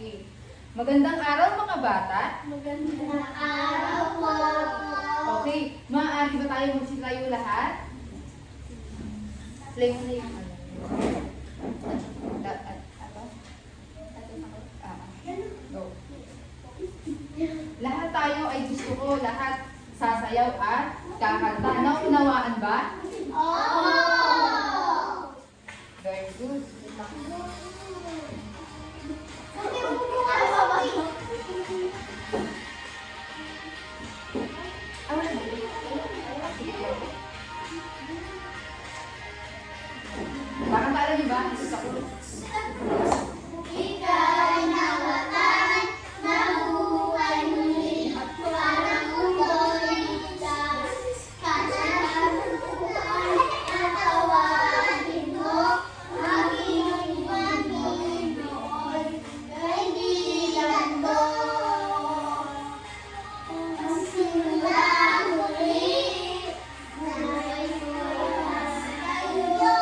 Okay. Magandang araw mga bata. Magandang araw po. Okay. Maaari ba tayo magsilayo lahat? Play mo na yung ano. Go. Lahat tayo ay gusto ko lahat sasayaw at kakanta. Naunawaan ba? Oo. Very good. Baka naalala niyo ba? Gusto ko. Ika'y nawatan na buhay muli at parang umuloy ligtas. Kasalanan ko ay natawagin mo, aking Panginoon, kaibigan ko. Ang simula muli, naway ko sa iyo.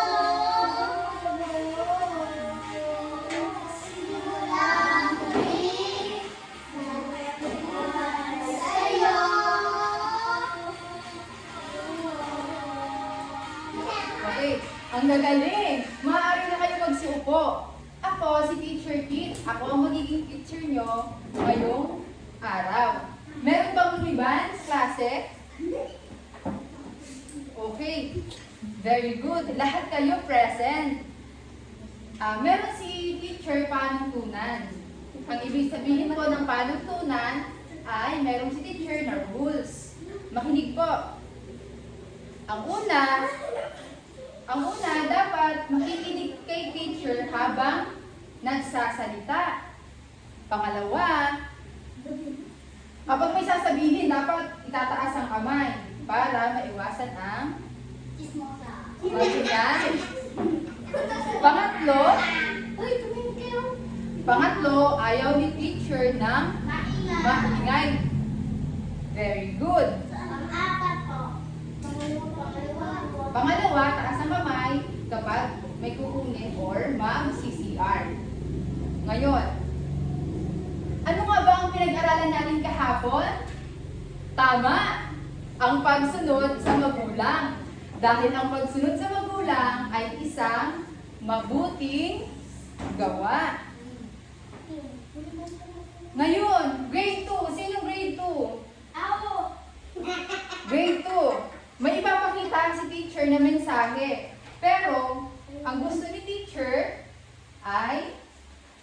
Okay. Ang gagaling. Maaari na kayo magsiupo. Ako, si Teacher Kit. Ako ang magiging teacher nyo ngayong araw. Meron bang lumiban sa klase? Okay. Very good. Lahat kayo present. Meron si teacher panuntunan. Ang ibig sabihin ko ng panuntunan ay meron si teacher na rules. Makinig po. Ang una, dapat makikinig kay teacher habang nagsasalita. Pangalawa, kapag may sasabihin, dapat itataas ang kamay para maiwasan ang Chismosa. pagsiyan. Pangatlo, ayaw ni teacher ng maingay. Very good. Pang-apat po. Pangalawa, taas ang kamay kapag may kukunin or mag-CCR. Ngayon, ano nga ba ang pinag-aralan natin kahapon? Tama! Ang pagsunod sa magulang. Dahil ang pagsunod sa magulang ay isang mabuting gawa. Ngayon, grade 2. Sinong grade 2? Ako. Grade 2. May ipapakita si teacher na mensahe. Pero, ang gusto ni teacher ay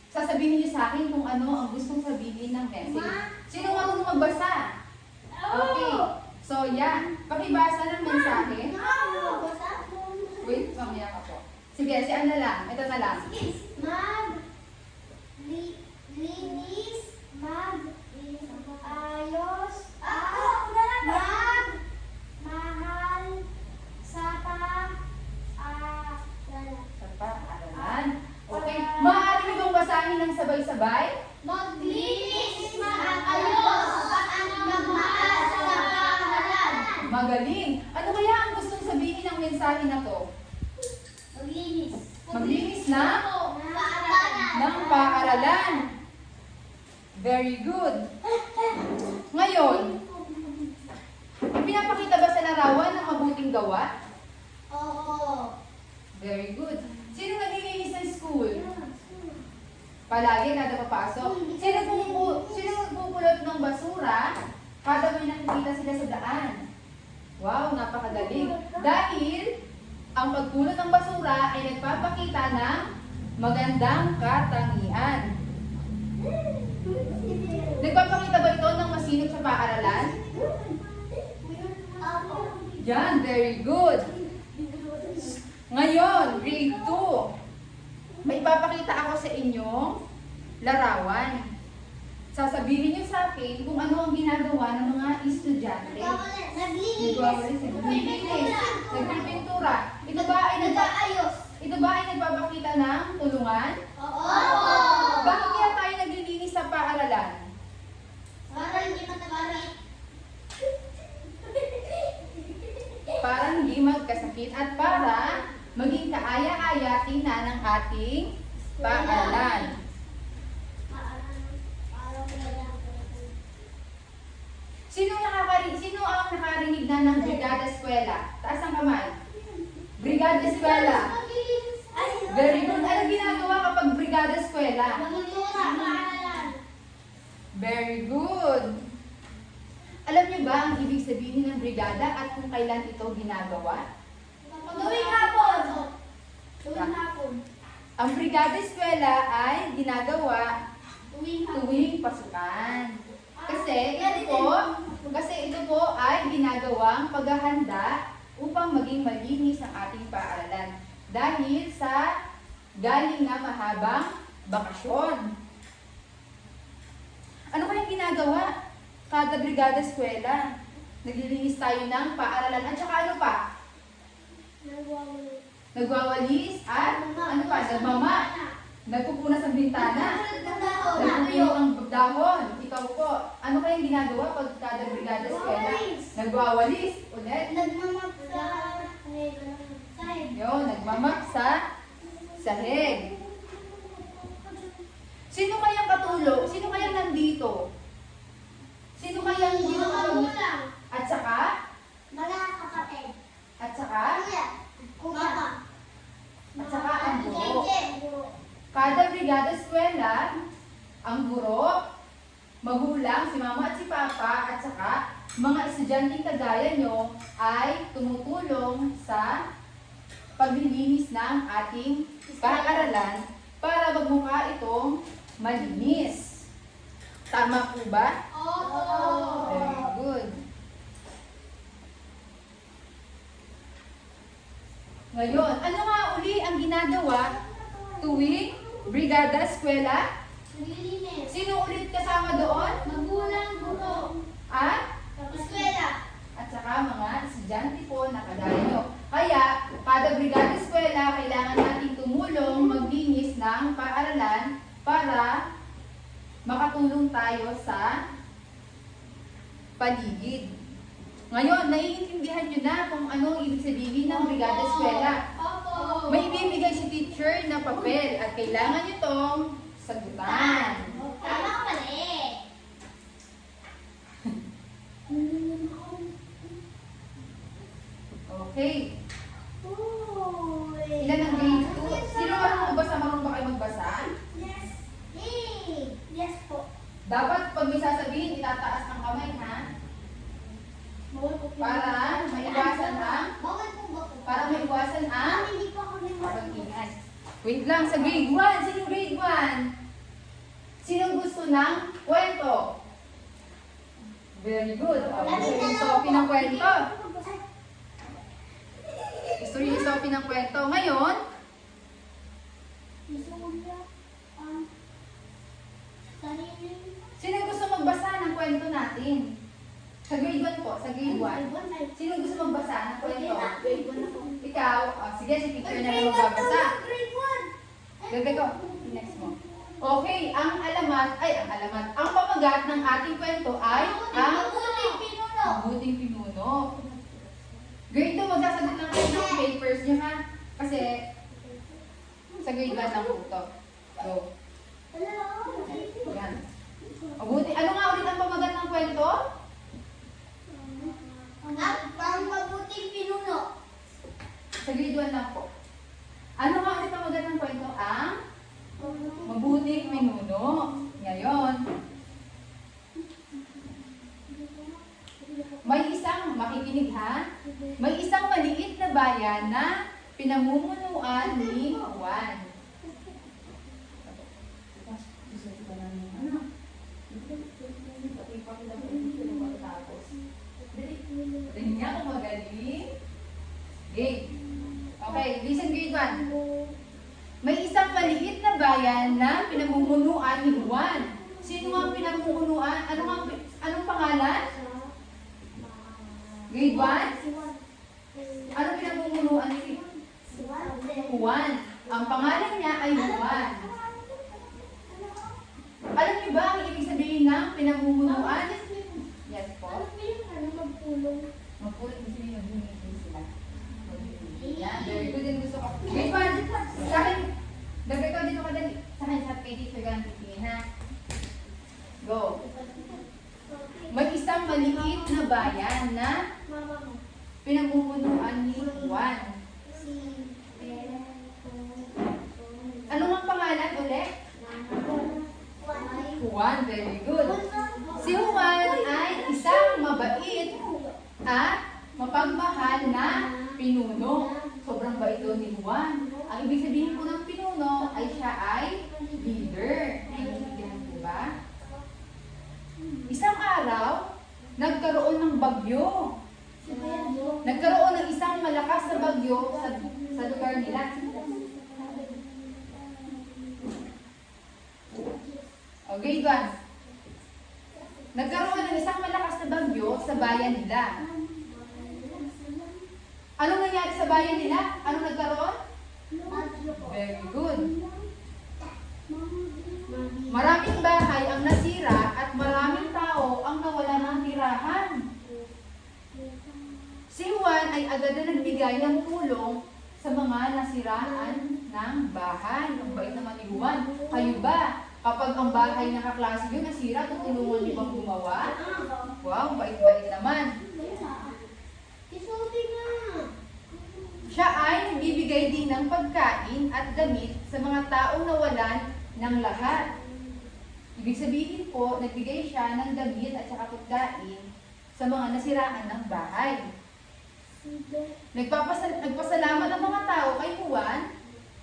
sasabihin niyo sa akin kung ano ang gustong sabihin ng message. Sino marunong magbasa? Okay. So, yan. Pakibasa ng mensahe. Wait, mamaya ka po. Sige, si Anna lang. Ito na lang. Linis, ayos, mahal, sapa, Sa paaralan. Okay. Maaari mo bang basahin ng sabay-sabay? maglinis, maayos, magmahal sa paaralan. Magaling. Ano kaya ang gustong sabihin ng mensahe na to? Maglinis. Maglinis na Paaralan. ng paaralan. Very good. Ngayon, pinapakita ba sa larawan ng mabuting gawa? Oo. Very good. Sino naglilinis ng school? Palagi, kada papasok. Sino nagpupulot ng basura kada may nakikita sila sa daan? Wow, napakagaling. Dahil ang pagpulot ng basura ay nagpapakita ng magandang katangian. Nagpapakita ba ito ng masinop sa paaralan? Ako. Yan, very good. Ngayon, grade 2. May ipapakita ako sa inyong larawan. Sasabihin niyo sa akin kung ano ang ginagawa ng mga estudyante. Naglinis. Nagpipintura. Ito ba ay nagpapakita ng tulungan? Oo. Bakit kaya tayo naglilinis sa paaralan? Para hindi matagalit. Para hindi magkasakit at para maging kaaya-aya tingnan ng ating paaralan. nakarinig na ng Brigada Eskwela? Taas ang kamay. Brigada Eskwela. Very good. Ano ginagawa kapag Brigada Eskwela? Very good. Alam niyo ba ang ibig sabihin ng brigada at kung kailan ito ginagawa? Tuwing hapon. Tuwing hapon. Ang Brigada Eskwela ay ginagawa Tuwing hapon. tuwing pasukan. Kasi ito po ay ginagawang paghahanda upang maging malinis ang ating paaralan. Dahil sa galing na mahabang bakasyon. Ano kayang ginagawa? Kada Brigada Eskwela. Naglilinis tayo ng paaralan. At saka ano pa? Nagwawalis at ano pa? Nagmama. Nagpupunas ang bintana. Nagpupuno ang dahon. Ikaw po. Ano kayang ginagawa pag kada Brigada Eskwela? Nagwawalis. Ulit. Yun, nagmamap sa sahig. Sino kayang katulong? Sino kayang nandito? Sino kayang dito kapag... At saka? At saka? At saka ang guro. Kada Brigada Eskwela, ang guro, magulang, si mama at si papa, at saka mga estudyante kagaya nyo ay tumutulong sa paglilinis ng ating paaralan para magmukha itong malinis. Tama po ba? Very good. Ngayon, ano nga uli ang ginagawa tuwing Brigada Eskwela? Sino ulit kasama doon? At saka mga estudyante po na kagaya nyo. Kaya, kada Brigada Eskwela, kailangan nating tumulong maglinis ng paaralan para makatulong tayo sa paligid. Ngayon, naiintindihan nyo na kung anong ibig sabihin ng Brigada Eskwela. May ibibigay si teacher na papel at kailangan nyo tong sagutan. Okay. Ilan ang grade 2? Sino marunong magbasa? Marunong ba kayo magbasa? Yes po. Dapat pag may sasabihin, itataas ng kamay, ha? Para maiwasan ang Hindi pa ako pag-ingay. Wait lang, sa grade 1. Sino grade 1? Sino gusto ng kwento? Very good. Gusto rin ni Sophie ng kwento. Gusto rin ni Sophie ng kwento. Ngayon, sino gusto magbasa ng kwento natin? Sa grade 1 po, sa grade 1. Sino gusto magbasa ng kwento? Ikaw, sige, si teacher na lang magbabasa. Gagay ko, next mo. Okay, ang pamagat ng ating kwento ay ang mabuting pinuno. Grade 2, magsasagot lang kayo ng papers nyo, ha? Kasi, sa grade 1 lang po ito. Go. Yan. Mabuti. Ano nga ulit ang pamagat ng kwento? Ang mabuting pinuno. Sa grade 1 lang po. Ano nga ulit ang pamagat ng kwento? Ang mabuting pinuno. Ngayon, may isang, makikinig ha, may isang maliit na bayan na pinamumunuan ni Juan. Tingnan niya kung magaling. Game. Okay, listen grade 1. May isang maliit na bayan na pinamumunuan ni Juan. Sino ang pinamumunuan? Anong pangalan? Grade 1? Ano pinamumunuan ni Juan? Ang pangalan niya ay Juan. Alam niyo ba ang ibig sabihin ng pinamumunuan? Yes po. Magpulong kasi may nagbumigay sila. Yan, very good. Yung gusto ko. Grade 1, sa akin, dagdag ko dito kadali. Sa akin, sa page, so ganun titingin ha. Go. May isang maliit na bayan na Mama mo. pinamumunuan ni Juan. Si Ano ang pangalan ulit? Juan, very good. Si Juan ay isang mabait at mapagmahal na pinuno. Sobrang bait doon ni Juan. Ang ibig sabihin po ng pinuno ay siya ay leader. Naiintindihan po ba? Isang araw, nagkaroon ng bagyo. Nagkaroon ng isang malakas na bagyo sa lugar nila. Okay, Juan. Nagkaroon ng isang malakas na bagyo sa bayan nila. Anong nangyari sa bayan nila? Anong nagkaroon? Very good. Maraming bahay ang nasira at maraming tao ang nawala ng tirahan. Si Juan ay agad na nagbigay ng tulong sa mga nasiraan ng bahay. Ang bait naman ni Juan. Kayo ba? Kapag ang bahay ng kaklase nyo nasira, tutulungan niyo bang gumawa? Wow, bait-bait naman. Isuti nga. Siya ay nagbibigay din ng pagkain at damit sa mga taong nawalan ng lahat. Ibig sabihin po, nagbigay siya ng damit at saka pagkain sa mga nasiraan ng bahay. Nagpasalamat ang mga tao kay Juan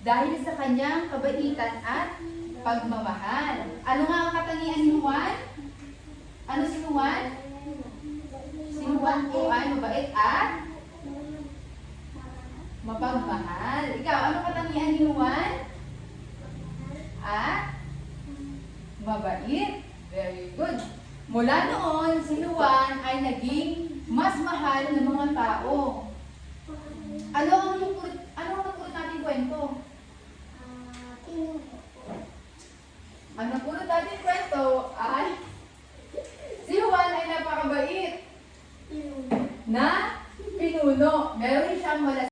dahil sa kanyang kabaitan at pagmamahal. Ano nga ang katangian ni Juan? Ano si Juan? Si Juan po ay mabait at mapagmahal. Ikaw, ano katangian ni Juan? At mabait. Very good. Mula noon, si Juan ay naging mas mahal ng mga tao. Ano ang napulot natin kwento? Ang napulot natin kwento ay si Juan ay napakabait na pinuno. Meron siyang